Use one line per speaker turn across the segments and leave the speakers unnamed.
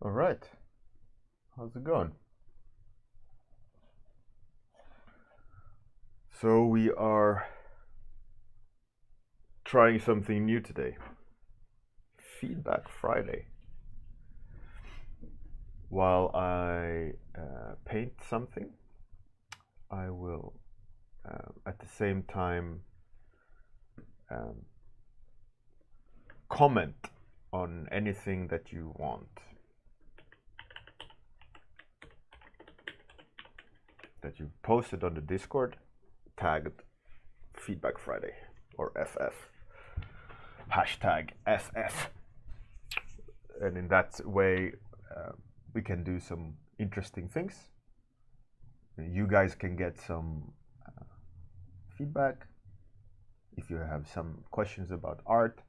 All right. How's it going? So we are trying something new today. Feedback Friday. While I paint something, I will at the same time comment on anything that you want. That you posted on the Discord, tagged Feedback Friday or FF. Hashtag FF. And in that way, we can do some interesting things. You guys can get some feedback if you have some questions about art.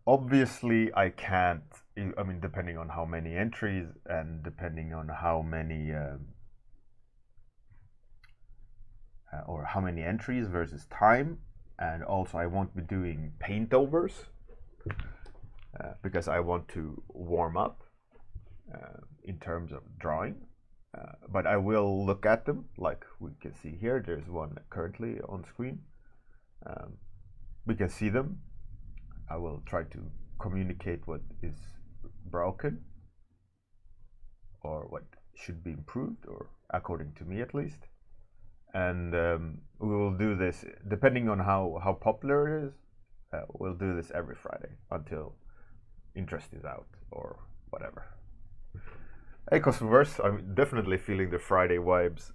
Obviously, I can't, I mean, depending on how many entries and depending on how many or how many entries versus time, and also I won't be doing paint overs because I want to warm up in terms of drawing, but I will look at them like we can see here. There's one currently on screen. We can see them. I will try to communicate what is broken or what should be improved, or according to me at least. And we will do this depending on how popular it is. We'll do this every Friday until interest is out or whatever. Hey, Cosmoverse, I'm definitely feeling the Friday vibes.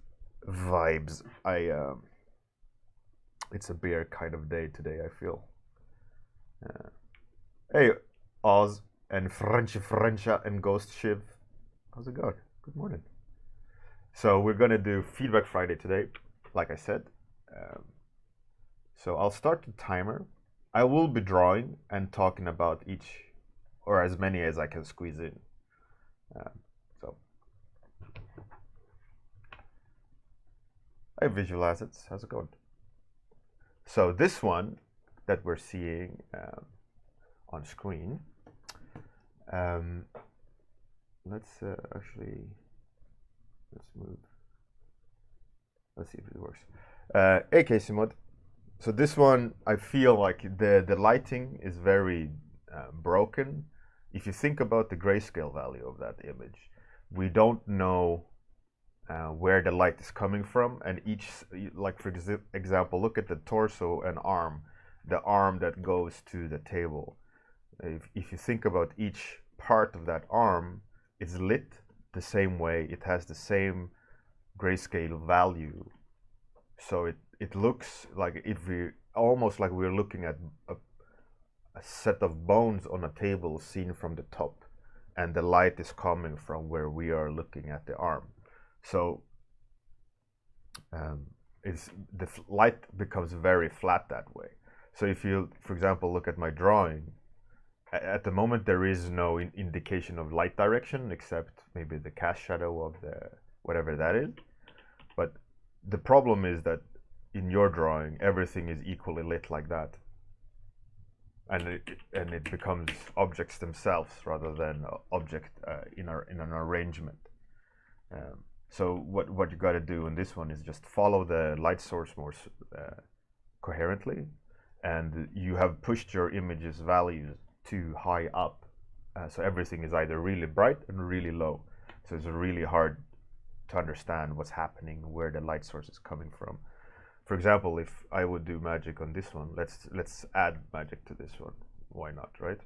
It's a beer kind of day today, I feel. Hey, Oz and Frencha and Ghost Shiv. How's it going? Good morning. So we're gonna do Feedback Friday today, like I said. So I'll start the timer. I will be drawing and talking about each, or as many as I can squeeze in. Hey, Visual Assets, how's it going? So this one that we're seeing on screen, let's move. Let's see if it works. AK Simod. So this one, I feel like the lighting is very broken. If you think about the grayscale value of that image, we don't know where the light is coming from, and each, like for example, look at the torso and arm, the arm that goes to the table. If you think about each part of that arm, it's lit the same way, it has the same grayscale value, so it looks like if we almost like we're looking at a set of bones on a table seen from the top, and the light is coming from where we are looking at the arm. So the light becomes very flat that way. So if you, for example, look at my drawing, at the moment there is no indication of light direction except maybe the cast shadow of the whatever that is. But the problem is that in your drawing everything is equally lit like that, and it becomes objects themselves rather than object in an arrangement. So what you got to do in this one is just follow the light source more coherently, and you have pushed your image's values too high up, so everything is either really bright and really low. So it's really hard to understand what's happening, where the light source is coming from. For example, if I would do magic on this one, let's add magic to this one. Why not, right?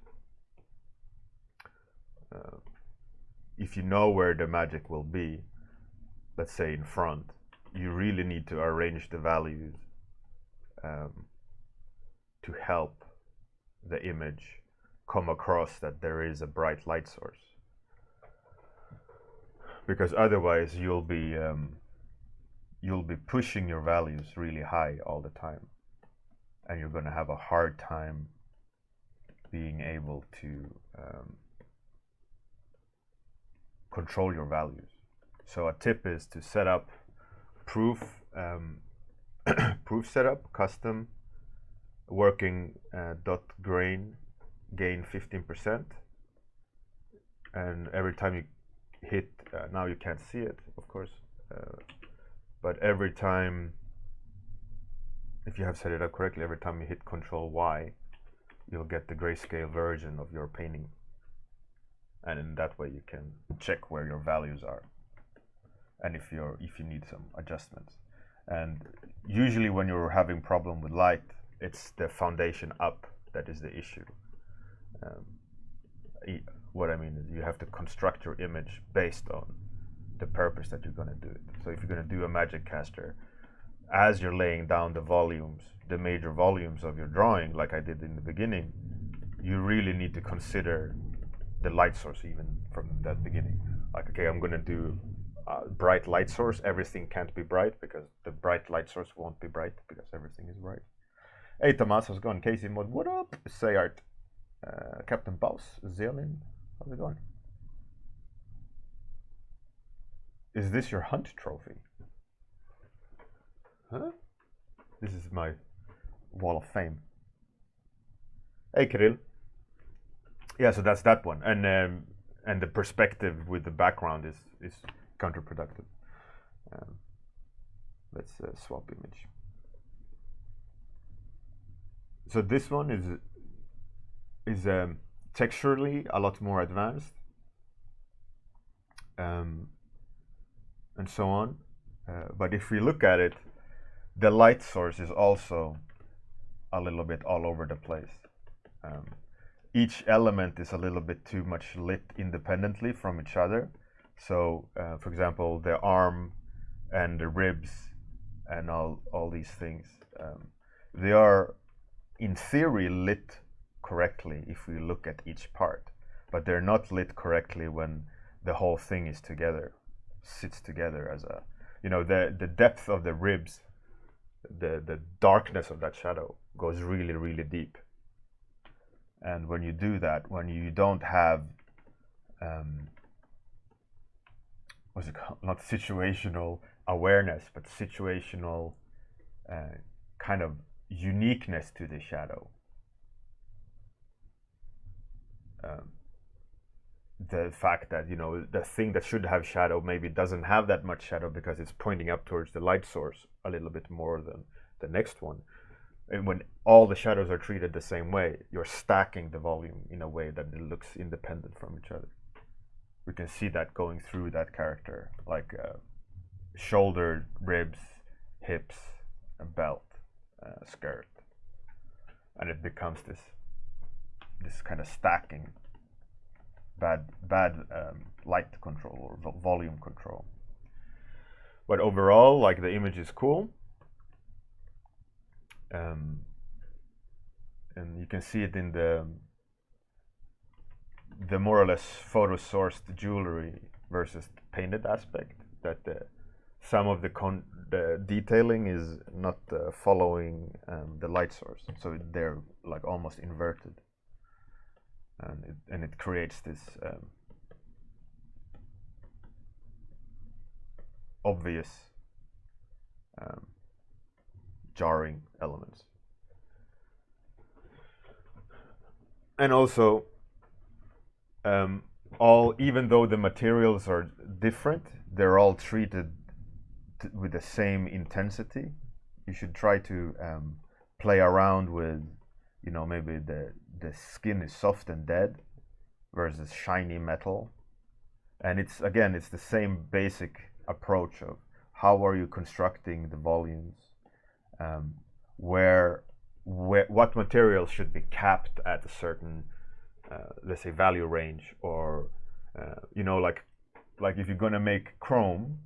If you know where the magic will be, let's say in front, you really need to arrange the values to help the image come across that there is a bright light source, because otherwise you'll be pushing your values really high all the time, and you're going to have a hard time being able to control your values. So a tip is to set up proof setup, custom working dot gain 15%, and every time you hit, now you can't see it, of course, but every time, if you have set it up correctly, every time you hit Control Y, you'll get the grayscale version of your painting, and in that way you can check where your values are, and if you need some adjustments. And usually when you're having problem with light, it's the foundation up that is the issue. What I mean is you have to construct your image based on the purpose that you're going to do it. So if you're going to do a magic caster, as you're laying down the volumes, the major volumes of your drawing, like I did in the beginning, you really need to consider the light source even from that beginning. Like, okay, I'm going to do a bright light source. Everything can't be bright because the bright light source won't be bright because everything is bright. Hey, Tomas, how's it going? Casey Mod, what up? Sayart, Captain Baus, Zelin, how's it going? Is this your hunt trophy? Huh? This is my wall of fame. Hey, Kirill. Yeah, so that's that one, and the perspective with the background is counterproductive. Let's swap image. So this one is texturally a lot more advanced, and so on. But if we look at it, the light source is also a little bit all over the place. Each element is a little bit too much lit independently from each other. So, for example, the arm and the ribs and all these things, they are in theory lit correctly if we look at each part, but they're not lit correctly when the whole thing is together, sits together as a, you know, the depth of the ribs, the darkness of that shadow goes really, really deep. And when you do that, when you don't have, what's it called? Not situational awareness, but situational kind of uniqueness to the shadow. The fact that, you know, the thing that should have shadow maybe doesn't have that much shadow because it's pointing up towards the light source a little bit more than the next one. And when all the shadows are treated the same way, you're stacking the volume in a way that it looks independent from each other. We can see that going through that character, like shoulder, ribs, hips, a belt, skirt, and it becomes this kind of stacking, bad light control or volume control. But overall, like, the image is cool. And you can see it in the more or less photo sourced jewelry versus painted aspect, that some of the detailing is not following the light source, so they're like almost inverted, and it creates this obvious jarring elements. And also, even though the materials are different, they're all treated with the same intensity. You should try to play around with, you know, maybe the skin is soft and dead versus shiny metal. And it's the same basic approach of how are you constructing the volumes, what materials should be capped at a certain, let's say, value range, or you know, like if you're gonna make chrome,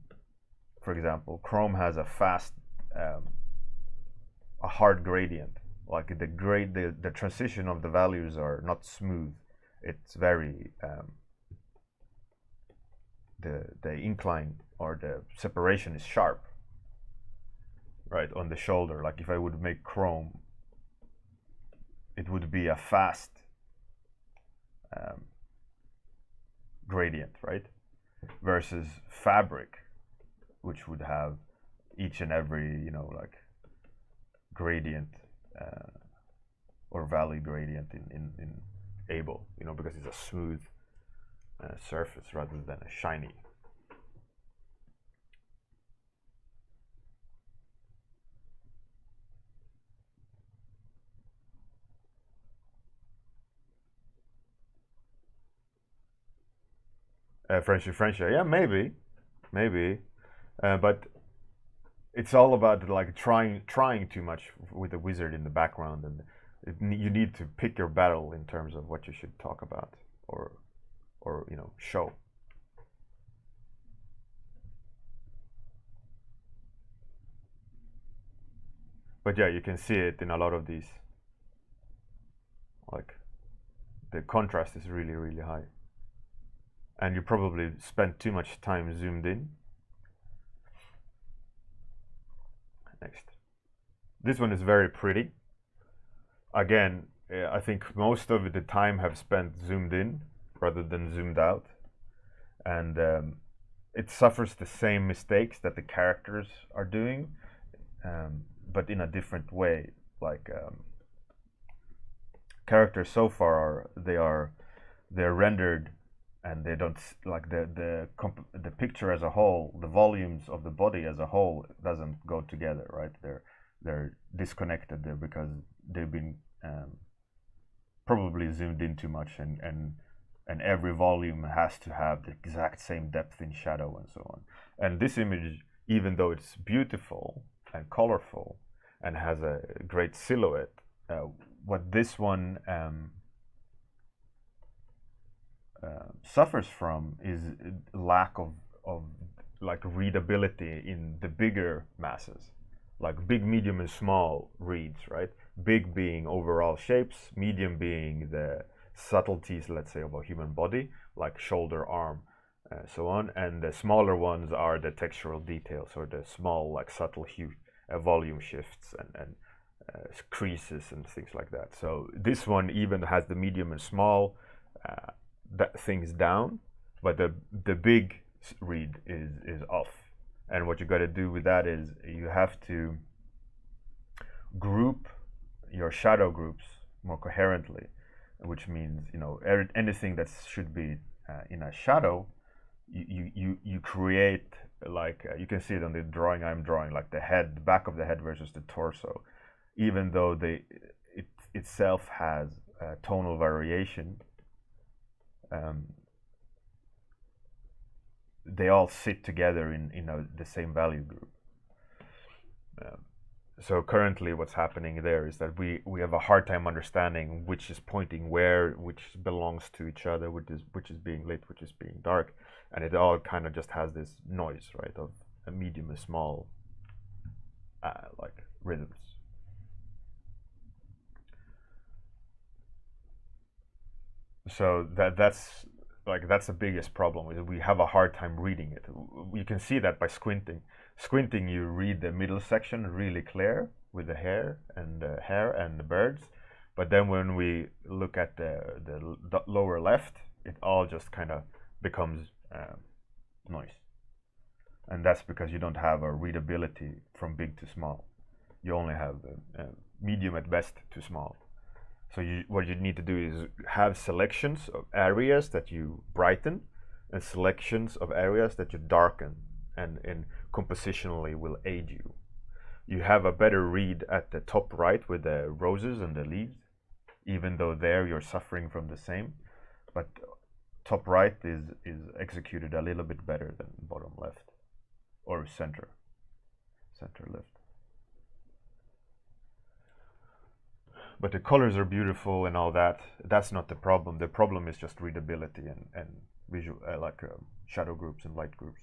for example, chrome has a fast, a hard gradient. Like the transition of the values are not smooth. It's very the incline or the separation is sharp. Right, on the shoulder, like if I would make chrome, it would be a fast gradient, right? Versus fabric, which would have each and every, you know, like gradient or valley gradient in able, you know, because it's a smooth surface rather than a shiny. Friendship, yeah, maybe, but it's all about like trying too much with a wizard in the background, and you need to pick your battle in terms of what you should talk about or show. But yeah, you can see it in a lot of these. Like the contrast is really high, and you probably spent too much time zoomed in. Next, this one is very pretty. Again, I think most of the time have spent zoomed in rather than zoomed out, and it suffers the same mistakes that the characters are doing, but in a different way. Like characters so far they're rendered, and they don't like the picture as a whole, the volumes of the body as a whole doesn't go together, right? They're disconnected there because they've been probably zoomed in too much, and every volume has to have the exact same depth in shadow and so on. And this image, even though it's beautiful and colorful and has a great silhouette, what this one suffers from is lack of like readability in the bigger masses, like big, medium, and small reads, right? Big being overall shapes, medium being the subtleties, let's say, of a human body, like shoulder, arm, so on, and the smaller ones are the textural details, or the small, like subtle hue, volume shifts, and creases and things like that. So this one even has the medium and small things down, but the big read is off. And what you got to do with that is you have to group your shadow groups more coherently, which means anything that should be in a shadow, you create, like you can see it on the drawing I'm drawing, like the head, the back of the head versus the torso, even though it itself has tonal variation. They all sit together in the same value group. So currently what's happening there is that we have a hard time understanding which is pointing where, which belongs to each other, which is being lit, which is being dark, and it all kind of just has this noise, right, of a medium and small like rhythms. So that's the biggest problem, is we have a hard time reading it. You can see that by squinting. Squinting, you read the middle section really clear with the hair and the birds, but then when we look at the lower left, it all just kind of becomes noise, and that's because you don't have a readability from big to small. You only have medium at best to small. So what you need to do is have selections of areas that you brighten and selections of areas that you darken, and compositionally will aid you. You have a better read at the top right with the roses and the leaves, even though there you're suffering from the same, but top right is executed a little bit better than bottom left, or center left. But the colors are beautiful and all that. That's not the problem. The problem is just readability and visual, shadow groups and light groups.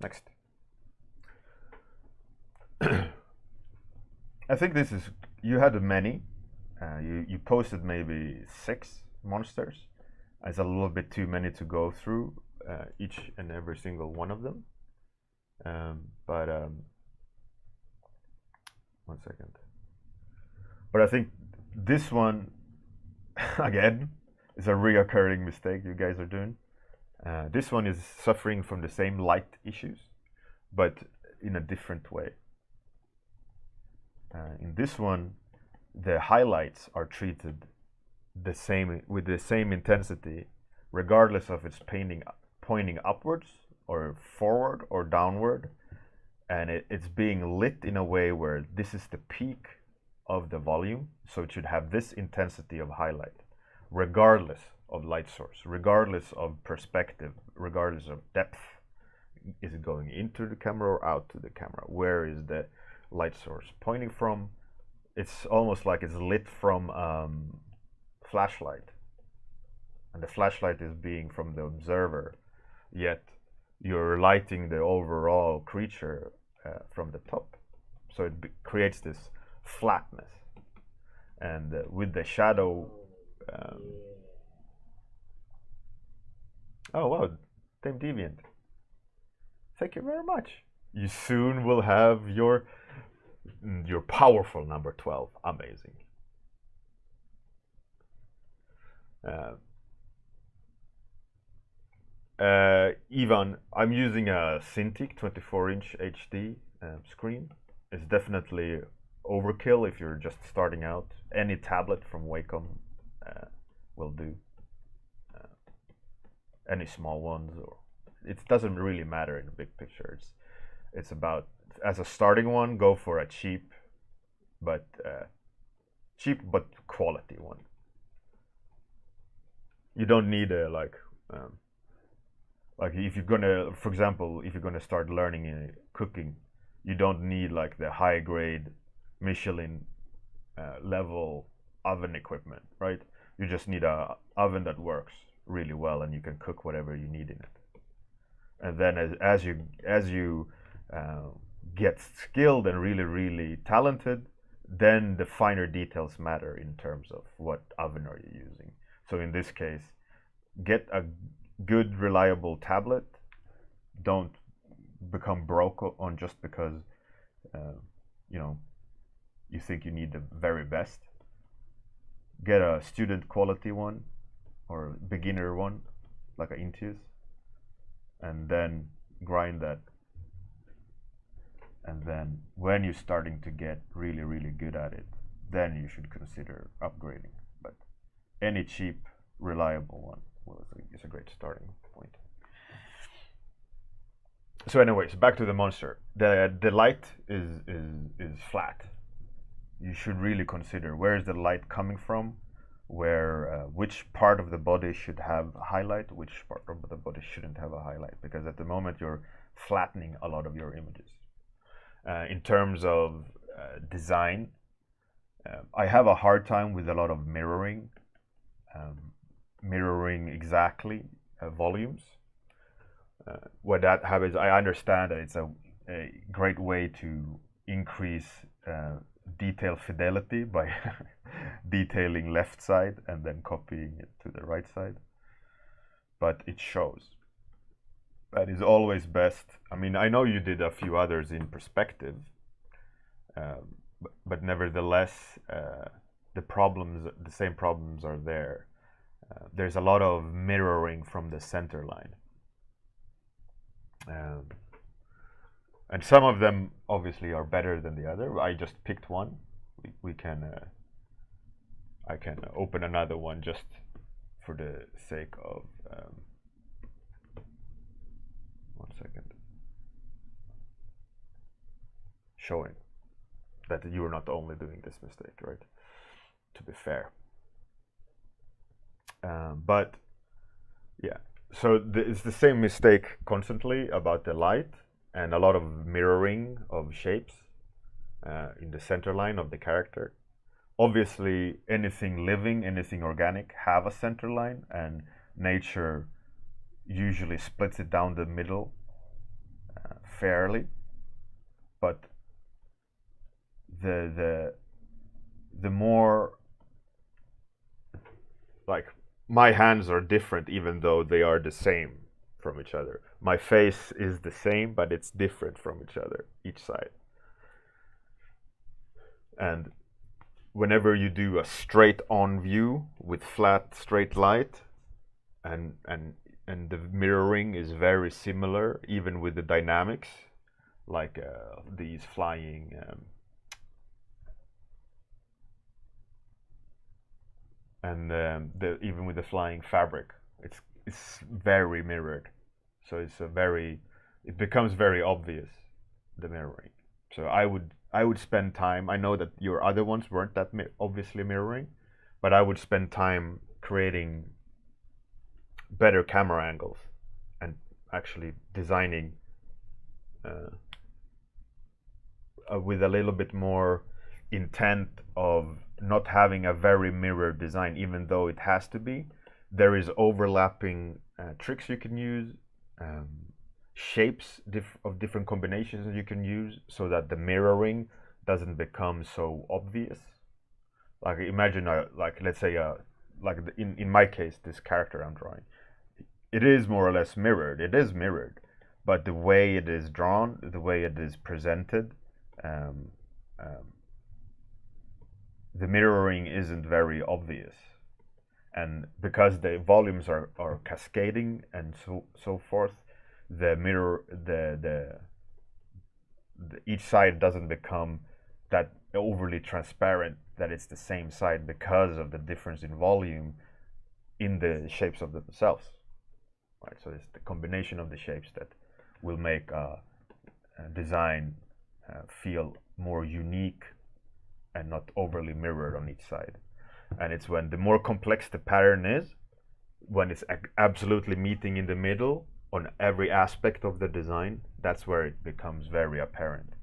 Next. I think this is, you had many. You posted maybe 6 monsters. It's a little bit too many to go through each and every single one of them. But 1 second. But I think this one, again, is a reoccurring mistake you guys are doing. This one is suffering from the same light issues, but in a different way. In this one, the highlights are treated the same with the same intensity, regardless of it's pointing upwards or forward or downward, and it's being lit in a way where this is the peak of the volume, so it should have this intensity of highlight, regardless of light source, regardless of perspective, regardless of depth. Is it going into the camera or out to the camera? Where is the light source pointing from? It's almost like it's lit from flashlight, and the flashlight is being from the observer, yet you're lighting the overall creature from the top, so it creates this flatness. And with the shadow, oh wow, Dame Deviant, thank you very much. You soon will have your powerful number 12. Amazing. Ivan, I'm using a Cintiq 24-inch HD screen. It's definitely overkill if you're just starting out. Any tablet from Wacom will do. Any small ones, or it doesn't really matter in the big picture. It's about, as a starting one, go for a cheap but quality one. You don't need a like if you're gonna, for example, if you're gonna start learning cooking, you don't need like the high grade Michelin level oven equipment, right? You just need a oven that works really well, and you can cook whatever you need in it. And then as you get skilled and really talented, then the finer details matter in terms of what oven are you using. So in this case, get a good reliable tablet. Don't become broke on just because you think you need the very best. Get a student quality one or beginner one, like an Intuos, and then grind that. And then when you're starting to get really good at it, then you should consider upgrading. But any cheap, reliable one is a great starting point. So anyways, back to the monster. The light is flat. You should really consider where is the light coming from, which part of the body should have a highlight, which part of the body shouldn't have a highlight, because at the moment you're flattening a lot of your images. In terms of design, I have a hard time with a lot of mirroring exactly volumes. What that happens, I understand that it's a great way to increase detail fidelity by detailing left side and then copying it to the right side, but it shows. That is always best. I mean, I know you did a few others in perspective, but nevertheless, the same problems are there. There's a lot of mirroring from the center line. And some of them obviously are better than the other. I just picked one. I can open another one just for the sake of 1 second, showing that you are not only doing this mistake, right? To be fair. But yeah, so it's the same mistake constantly about the light and a lot of mirroring of shapes in the center line of the character. Obviously, anything living, anything organic have a center line, and nature usually splits it down the middle fairly, but the more, like, my hands are different even though they are the same from each other. My face is the same, but it's different from each other, each side. And whenever you do a straight on view with flat straight light, and the mirroring is very similar, even with the dynamics, like these flying and even with the flying fabric, it's very mirrored. So it becomes very obvious, the mirroring. So I would spend time. I know that your other ones weren't that obviously mirroring, but I would spend time creating better camera angles and actually designing with a little bit more intent of not having a very mirrored design, even though it has to be. There is overlapping tricks you can use, shapes of different combinations you can use, so that the mirroring doesn't become so obvious. Like imagine, like let's say, like in my case, this character I'm drawing, it is more or less mirrored. It is mirrored, but the way it is drawn, the way it is presented, um, the mirroring isn't very obvious. And because the volumes are cascading and so forth, the mirror the each side doesn't become that overly transparent that it's the same side because of the difference in volume in the shapes of themselves. Right, so it's the combination of the shapes that will make a design feel more unique and not overly mirrored on each side. And it's when the more complex the pattern is, when it's absolutely meeting in the middle on every aspect of the design, that's where it becomes very apparent.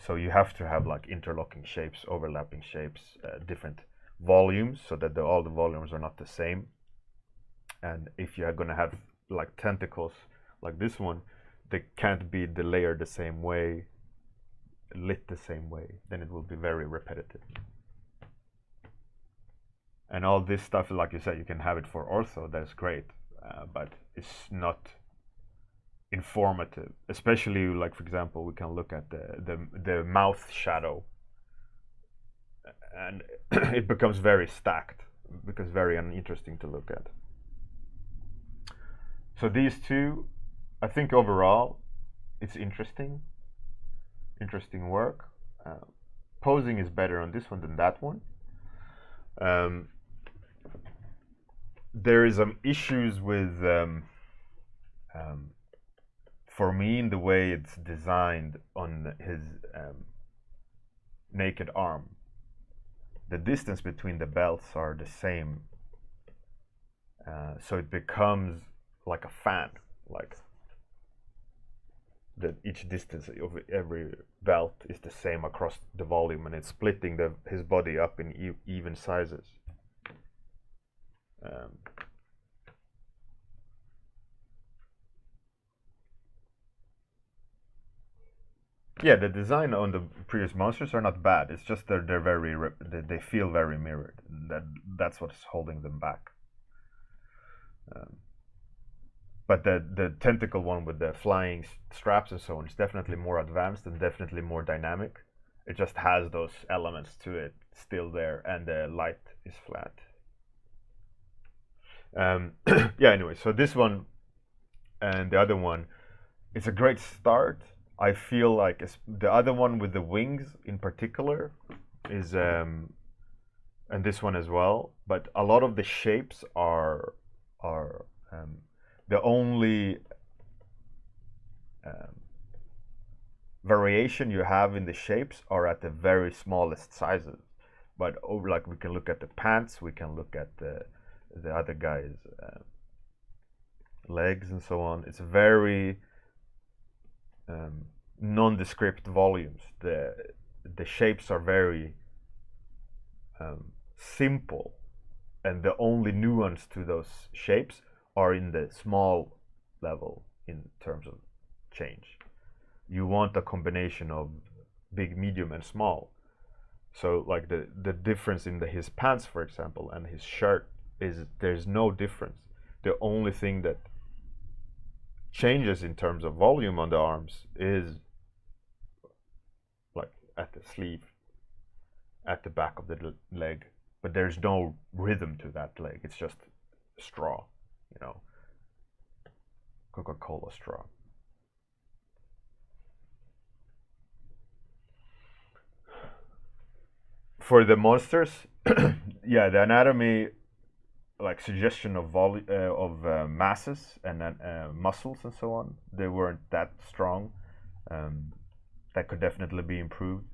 So you have to have like interlocking shapes, overlapping shapes, different volumes, so that all the volumes are not the same. And if you're going to have like tentacles like this one, they can't be layered the same way, lit the same way, then it will be very repetitive. And all this stuff, like you said, you can have it for ortho, that's great, but it's not informative. Especially, like for example, we can look at the mouth shadow, and it becomes very stacked, it becomes very uninteresting to look at. So these two, I think overall, it's interesting work. Posing is better on this one than that one. There is some issues with, for me, in the way it's designed on his naked arm. The distance between the belts are the same, so it becomes like a fan, like that each distance of every belt is the same across the volume, and it's splitting his body up in even sizes. Yeah, the design on the previous monsters are not bad. It's just they're very they feel very mirrored. That's what's holding them back. But the tentacle one with the flying straps and so on is definitely more advanced and definitely more dynamic. It just has those elements to it still there, and the light is flat. Yeah, anyway, so this one and the other one, it's a great start. I feel like the other one with the wings in particular is, and this one as well, but a lot of the shapes are the only variation you have in the shapes are at the very smallest sizes. But over, like, we can look at the pants, we can look at the other guy's legs and so on. It's very nondescript volumes. The shapes are very simple, and the only nuance to those shapes are in the small level in terms of change. You want a combination of big, medium, and small. So like the difference in his pants, for example, and his shirt is there's no difference. The only thing that changes in terms of volume on the arms is like at the sleeve, at the back of the leg, but there's no rhythm to that leg. It's just straw, you know, Coca-Cola straw. For the monsters, Yeah, the anatomy, like suggestion of masses and then muscles and so on, they weren't that strong. That could definitely be improved.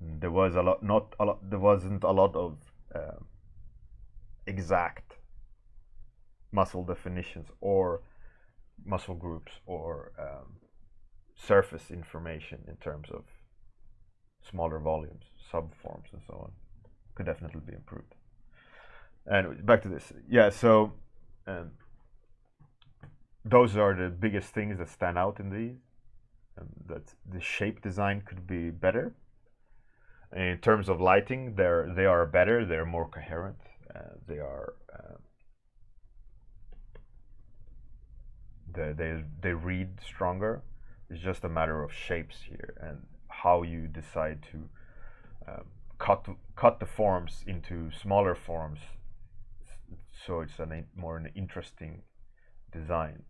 There was a lot, not a lot. There wasn't a lot of exact muscle definitions or muscle groups or surface information in terms of smaller volumes, subforms, and so on. Could definitely be improved. And back to this, yeah. So those are the biggest things that stand out in these. That the shape design could be better. In terms of lighting, they are better. They're more coherent. They are they read stronger. It's just a matter of shapes here and how you decide to cut the forms into smaller forms, so it's more an interesting design.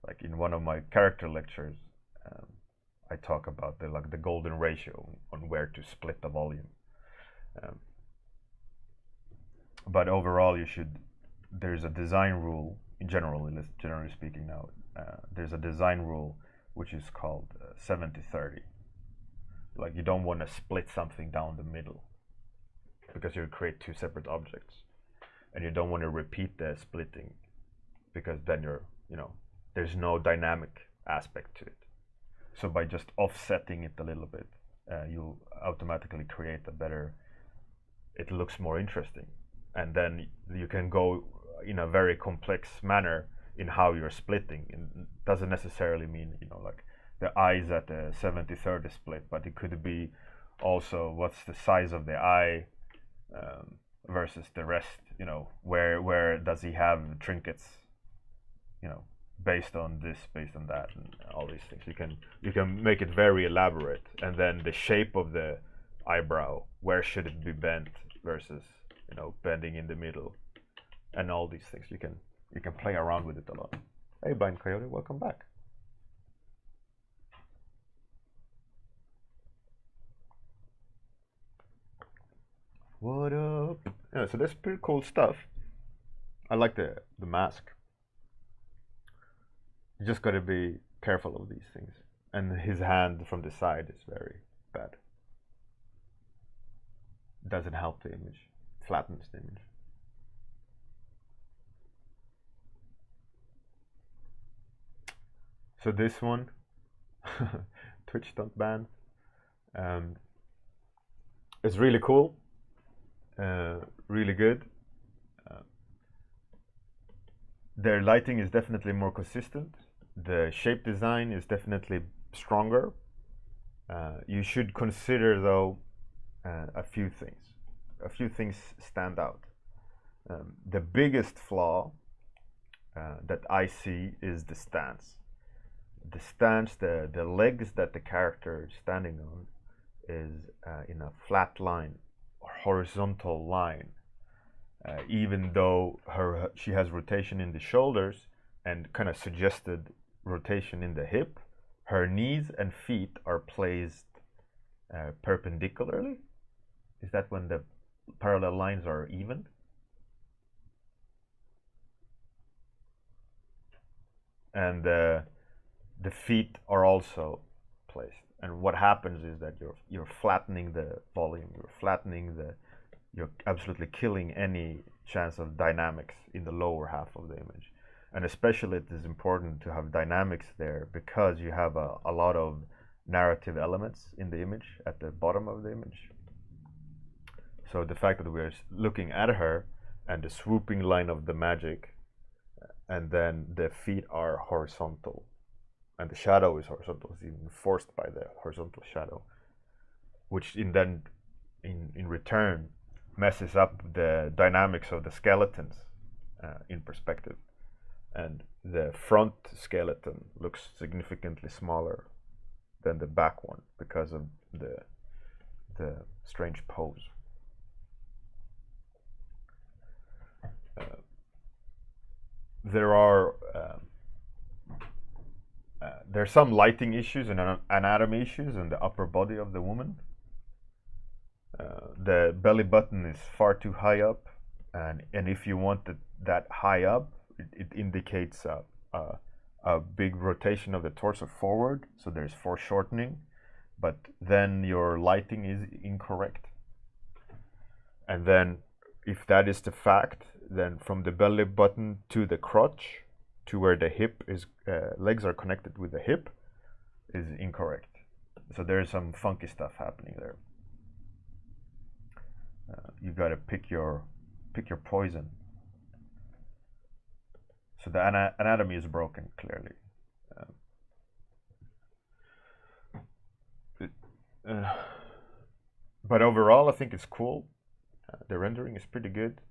Like in one of my character lectures, I talk about the golden ratio on where to split the volume. But overall, there's a design rule, generally speaking now, there's a design rule which is called 70-30. Like you don't want to split something down the middle because you create two separate objects, and you don't want to repeat the splitting because then there's no dynamic aspect to it. So by just offsetting it a little bit, you'll automatically create it looks more interesting. And then you can go in a very complex manner in how you're splitting. It doesn't necessarily mean, like the eyes at the 70-30 split, but it could be also what's the size of the eye versus the rest, where does he have trinkets, based on this, based on that, and all these things. You can make it very elaborate, and then the shape of the eyebrow, where should it be bent versus bending in the middle, and all these things. You can play around with it a lot. Hey, Blind Coyote, welcome back. What up? Yeah, so that's pretty cool stuff. I like the mask. You just gotta be careful of these things. And his hand from the side is very bad. Doesn't help the image. Flattens the image. So this one, Twitch don't ban. It's really cool. Really good. Their lighting is definitely more consistent. The shape design is definitely stronger. You should consider, though, a few things. A few things stand out. The biggest flaw that I see is the stance. The stance, the legs that the character is standing on is in a flat line or horizontal line. Even though she has rotation in the shoulders and kind of suggested rotation in the hip, her knees and feet are placed perpendicularly. Is that when the parallel lines are even? And the feet are also placed. And what happens is that you're flattening the volume, you're absolutely killing any chance of dynamics in the lower half of the image. And especially it is important to have dynamics there because you have a lot of narrative elements in the image at the bottom of the image. So the fact that we're looking at her and the swooping line of the magic, and then the feet are horizontal and the shadow is horizontal, it's even forced by the horizontal shadow, which in return messes up the dynamics of the skeletons in perspective. And the front skeleton looks significantly smaller than the back one because of the strange pose. There's some lighting issues and anatomy issues in the upper body of the woman. The belly button is far too high up, and if you want that high up, it indicates a big rotation of the torso forward, so there's foreshortening, but then your lighting is incorrect. And then if that is the fact, then from the belly button to the crotch, to where the hip is, legs are connected with the hip, is incorrect. So there's some funky stuff happening there. You gotta pick your poison. So the anatomy is broken, clearly. But overall, I think it's cool. The rendering is pretty good.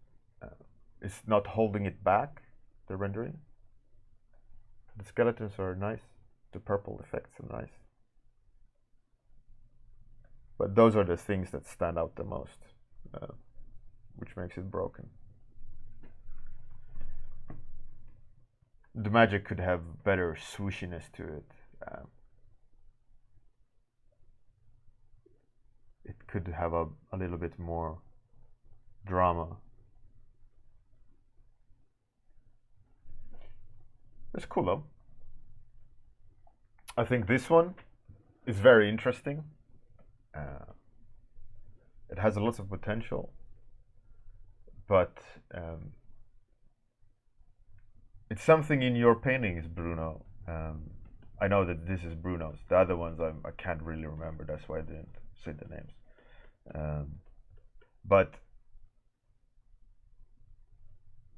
It's not holding it back, the rendering. The skeletons are nice. The purple effects are nice. But those are the things that stand out the most, which makes it broken. The magic could have better swooshiness to it. It could have a little bit more drama. It's cool though. I think this one is very interesting. It has lots of potential, but it's something in your paintings, Bruno. I know that this is Bruno's. The other ones I can't really remember. That's why I didn't say the names. But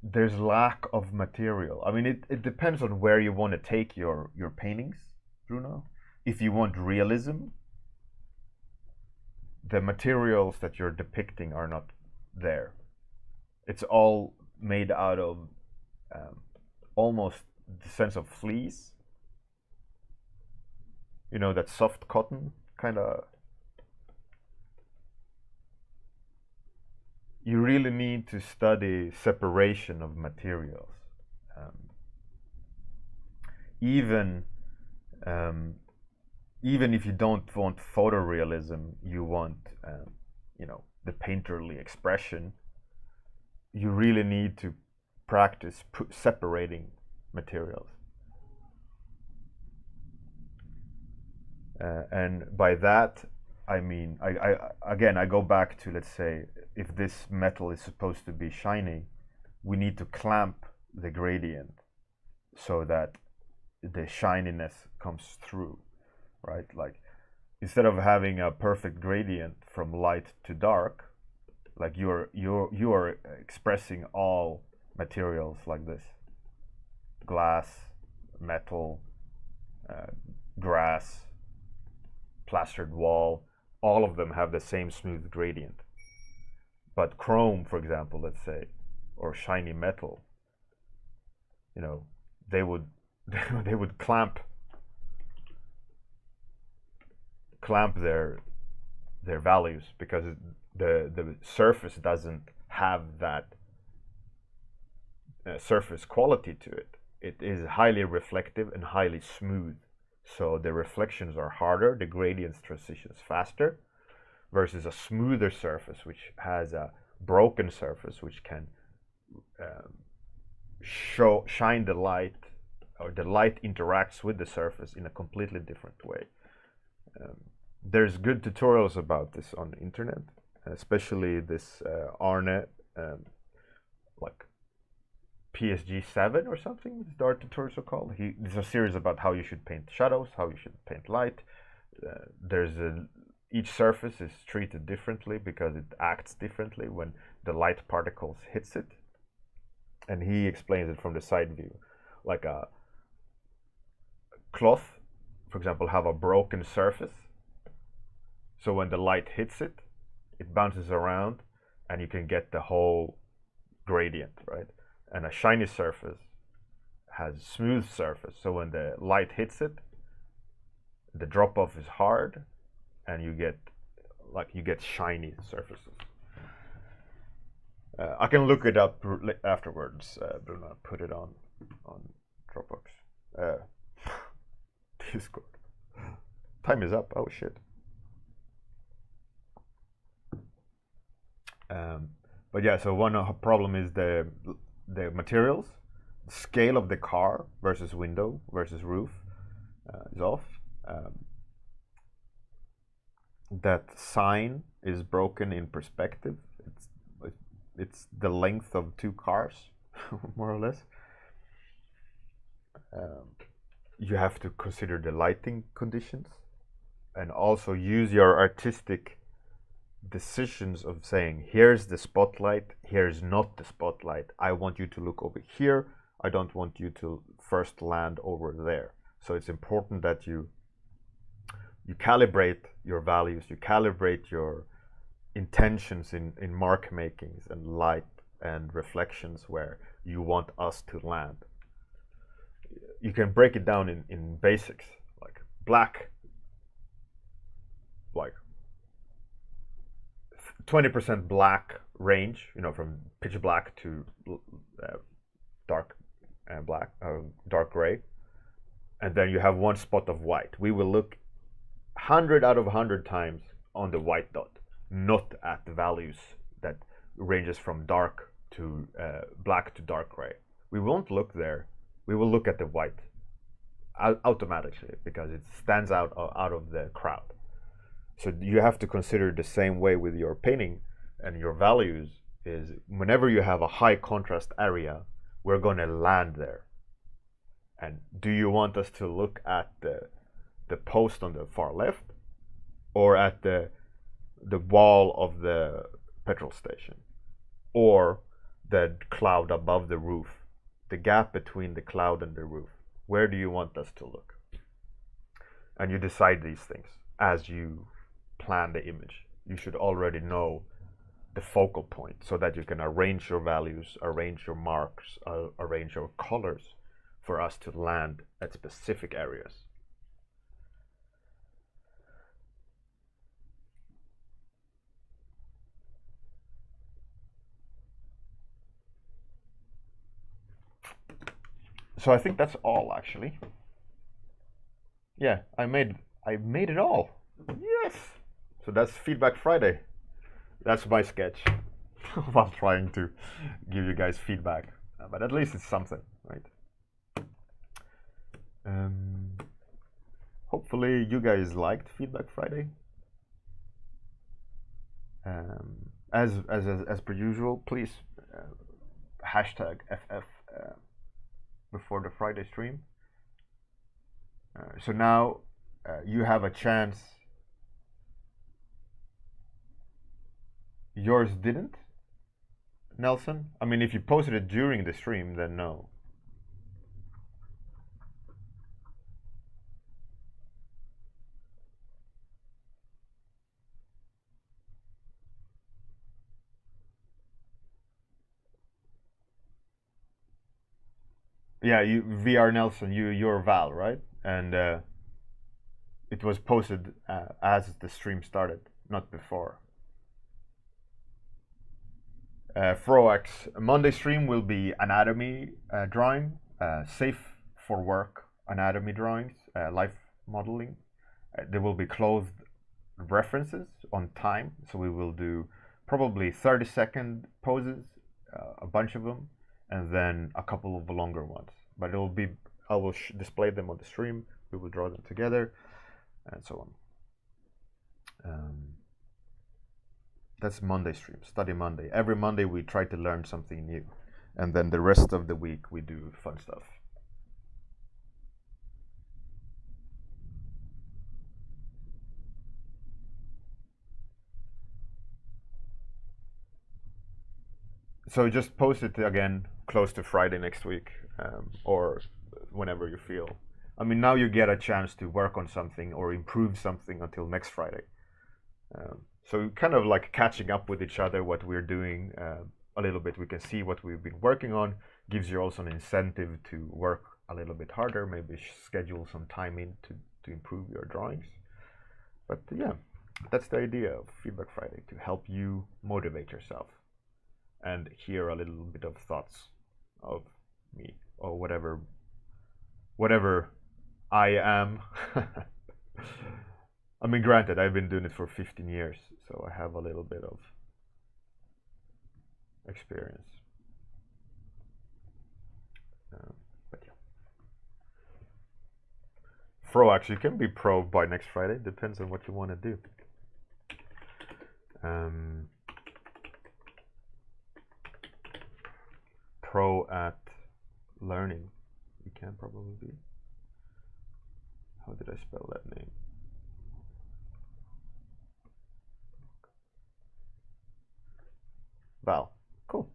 there's lack of material. I mean, it depends on where you want to take your paintings, Bruno. If you want realism, the materials that you're depicting are not there. It's all made out of almost the sense of fleece. You know, that soft cotton kind of. You really need to study separation of materials. Even if you don't want photorealism, you want you know, the painterly expression. You really need to practice separating materials. And by that, I mean, I go back to, let's say, if this metal is supposed to be shiny, we need to clamp the gradient so that the shininess comes through, right? Like, instead of having a perfect gradient from light to dark, like you are expressing all materials like this: glass, metal, grass, plastered wall. All of them have the same smooth gradient. But chrome, for example, let's say, or shiny metal, you know, they would they would clamp their values, because the surface doesn't have that surface quality to it. It is highly reflective and highly smooth. So the reflections are harder, the gradients transitions faster, versus a smoother surface, which has a broken surface, which can shine the light, or the light interacts with the surface in a completely different way. There's good tutorials about this on the internet, especially this Arne, like PSG7 or something, the art tutorials are called. There's a series about how you should paint shadows, how you should paint light. Each surface is treated differently because it acts differently when the light particles hits it. And he explains it from the side view. Like a cloth, for example, have a broken surface. So when the light hits it, it bounces around and you can get the whole gradient, right? And a shiny surface has smooth surface. So when the light hits it, the drop off is hard and you get shiny surfaces. I can look it up afterwards, Bruno. Put it on Dropbox. Discord. Time is up. Oh shit. But yeah, so one problem is the materials, scale of the car versus window versus roof is off. That sign is broken in perspective. It's the length of two cars, more or less. You have to consider the lighting conditions, and also use your artistic decisions of saying, here's the spotlight, here's not the spotlight. I want you to look over here. I don't want you to first land over there. So it's important that you calibrate your values, you calibrate your intentions in mark makings and light and reflections where you want us to land. You can break it down in basics, like black, like 20% black range, you know, from pitch black to dark black, dark gray, and then you have one spot of white. We will look 100 out of 100 times on the white dot, not at the values that ranges from dark to black to dark gray. We won't look there. We will look at the white automatically because it stands out of the crowd. So you have to consider the same way with your painting and your values. Is whenever you have a high contrast area, we're going to land there. And do you want us to look at the post on the far left, or at the wall of the petrol station, or the cloud above the roof, the gap between the cloud and the roof? Where do you want us to look? And you decide these things as you plan the image. You should already know the focal point so that you can arrange your values, arrange your marks, arrange your colors for us to land at specific areas. So I think that's all, actually. Yeah, I made it all. Yes. So that's Feedback Friday. That's my sketch while trying to give you guys feedback. But at least it's something, right? Hopefully you guys liked Feedback Friday. As per usual, please hashtag FF before the Friday stream. So now you have a chance. Yours didn't, Nelson? I mean, if you posted it during the stream, then no. Yeah, you VR Nelson, you're Val, right? And it was posted as the stream started, not before. Froax, Monday stream will be anatomy drawing, safe for work anatomy drawings, life modeling. There will be closed references on time, so we will do probably 30-second poses, a bunch of them, and then a couple of longer ones. But it will be, I will display them on the stream. We will draw them together, and so on. That's Monday stream, Study Monday. Every Monday we try to learn something new, and then the rest of the week we do fun stuff. So just post it again close to Friday next week, or whenever you feel. I mean, now you get a chance to work on something or improve something until next Friday. So kind of like catching up with each other, what we're doing a little bit. We can see what we've been working on. Gives you also an incentive to work a little bit harder, maybe schedule some time in to improve your drawings. But yeah, that's the idea of Feedback Friday, to help you motivate yourself and hear a little bit of thoughts of me, or whatever I am. I mean, granted, I've been doing it for 15 years, so I have a little bit of experience. But yeah, pro actually can be pro by next Friday. Depends on what you want to do. Pro at learning, you can probably be. How did I spell that name? Val. Cool.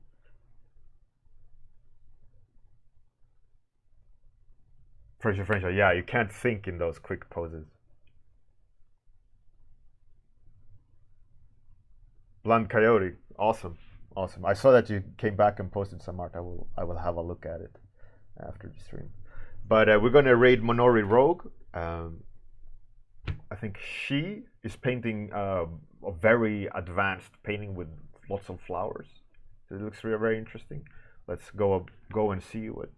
French, yeah, you can't think in those quick poses. Blonde Coyote, awesome, awesome. I saw that you came back and posted some art. I will have a look at it after the stream. But we're gonna raid Monori Rogue. I think she is painting a very advanced painting with lots of flowers. So it looks really very interesting. Let's go and see what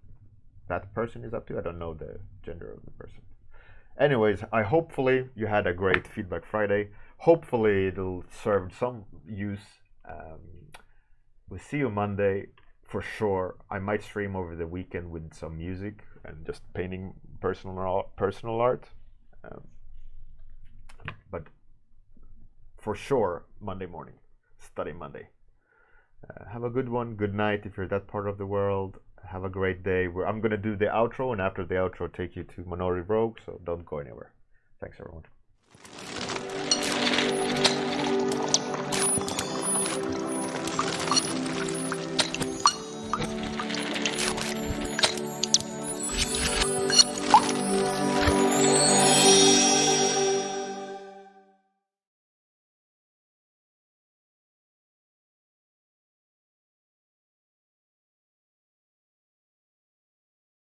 that person is up to. I don't know the gender of the person. Anyways, hopefully you had a great Feedback Friday. Hopefully it'll serve some use. We'll see you Monday for sure. I might stream over the weekend with some music and just painting personal art. But for sure, Monday morning, study Monday. Have a good one. Good night if you're that part of the world. Have a great day. I'm going to do the outro, and after the outro, take you to Monori Rogue, so don't go anywhere. Thanks, everyone.